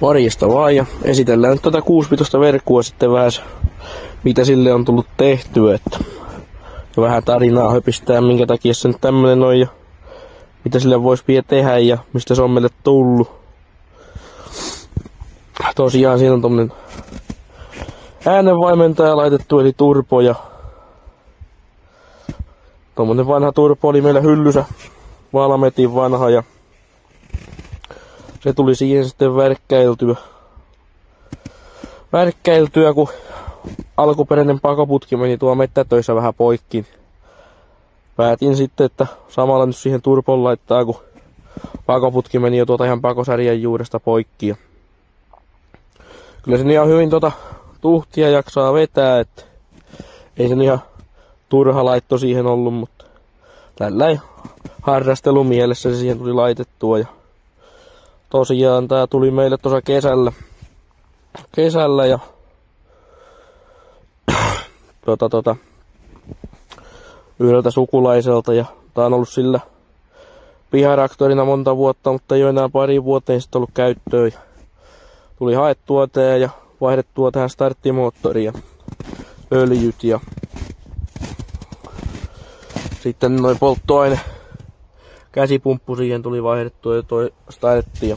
Morjesta vaan ja esitellään nyt tätä 6-pitoista verkkua sitten vähän, mitä sille on tullut tehtyä, että ja vähän tarinaa höpistää, minkä takia se nyt tämmönen on ja mitä sille voisi vielä tehdä ja mistä se on meille tullut. Tosiaan siinä on tommonen äänenvaimentaja laitettu eli turbo ja tommonen vanha turbo oli meillä hyllyssä, Valmetin vanha ja se tuli siihen sitten värkkäiltyä, kun alkuperäinen pakoputki meni tuo mettätöissä vähän poikki. Päätin sitten, että samalla nyt siihen turboon laittaa, kun pakoputki meni jo tuota ihan pakosärjen juuresta poikki. Ja kyllä sen ihan hyvin tuhtia jaksaa vetää, että ei sen ihan turha laitto siihen ollut, mutta tällainen harrastelumielessä se siihen tuli laitettua. Ja tosiaan tää tuli meille tuossa kesällä ja yhdeltä sukulaiselta ja tää on ollut sillä piharaktorina monta vuotta, mutta ei ole enää pari vuoteen sitten ollut käyttöön. Tuli haettua tää ja vaihdettua tähän starttimoottori ja öljyt ja sitten noin polttoaine käsipumppu siihen tuli vaihdettua ja toi startti ja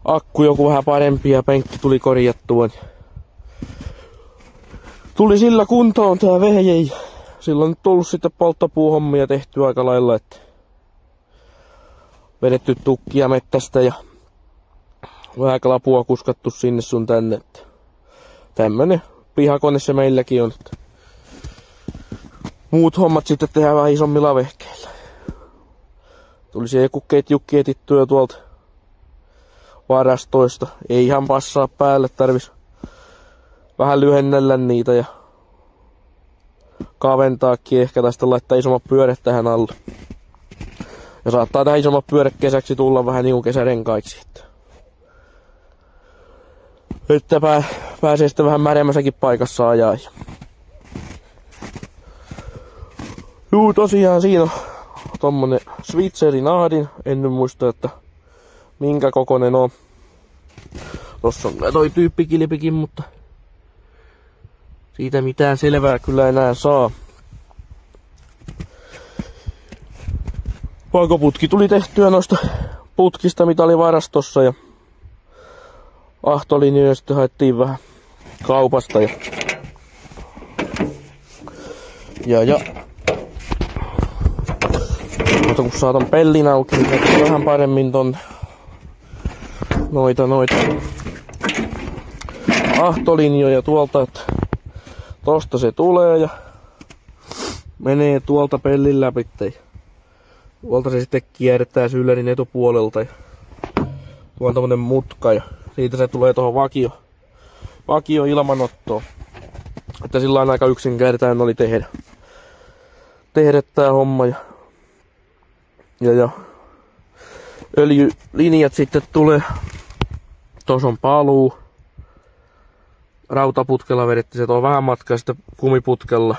akku joku vähän parempi ja penkki tuli korjattua. Tuli sillä kuntoon tää vehje ja sillä on nyt tullut sitten polttopuuhommia tehty aika lailla, että vedetty tukkia mettästä ja vähän lapua kuskattu sinne sun tänne, että tämmönen pihakone se meilläkin on, että muut hommat sitten tehdään vähän isommilla vehkeillä. Tuli se joku ketjukki etittyä tuolta varastoista, ei ihan passaa päälle, tarvis vähän lyhennellä niitä ja kaventaakin ehkä tai sitten laittaa isommat pyörät tähän alle. Ja saattaa tähän isommat pyörät kesäksi tulla vähän niinku kesärenkaiksi. Että pääsee sitten vähän märemmässäkin paikassa ajaa. Juu, tosiaan siinä on tommonen Switzerin ahdin. En nyt muista, että minkä kokonen on. Tossa on toi tyyppikilpikin, mutta siitä mitään selvää kyllä enää saa. Pakoputki tuli tehtyä noista putkista, mitä oli varastossa ja ahtolinjoja sitten haettiin vähän kaupasta ja mutta kun saatan pellin auki, niin näkyy vähän paremmin ton noita ahtolinjoja tuolta, että tosta se tulee ja menee tuolta pellin läpi. Tuolta se sitten kiertää syllerin etupuolelta ja tuo on tommonen mutka ja siitä se tulee tuohon vakio ilmanottoon. Että sillä on aika yksinkertainen oli tehdä tää homma ja öljylinjat sitten tulee. Tuossa on paluu. Rautaputkella vedettiin se tuo vähän matkaa sitten kumiputkella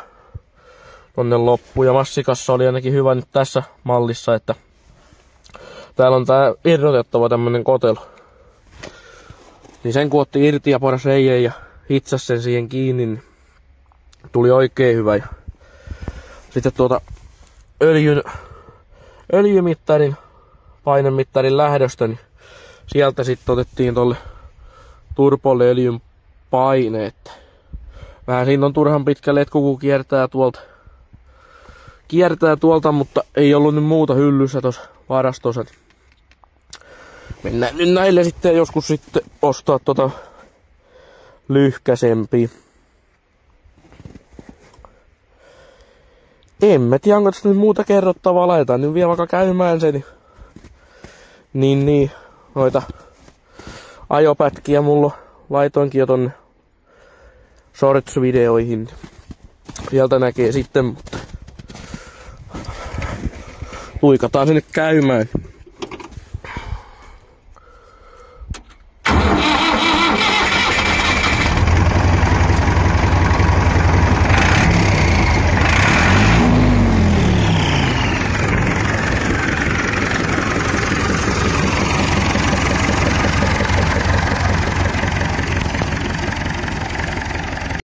tonne loppuun. Ja massikassa oli ainakin hyvä nyt tässä mallissa, että täällä on tää irrotettava tämmönen kotelo. Niin sen kun otti irti ja poras reijeen ja hitsasi sen siihen kiinni, niin tuli oikein hyvä. Ja sitten öljymittarin, painemittarin lähdöstä, niin sieltä sitten otettiin tolle turbolle öljyn paine. Että vähän siinä on turhan pitkä letku, kun kiertää tuolta, mutta ei ollut nyt muuta hyllyssä tuossa varastossa. Mennään nyt näille sitten joskus sitten ostaa lyhkäsempi. En mä tiedä, onko tässä nyt muuta kerrottavaa. Laitetaan nyt vielä vaikka käymään sen. Niin, noita ajopätkiä mulla laitoinkin jo tonne shorts-videoihin. Sieltä näkee sitten, mutta tuikataan sinne käymään.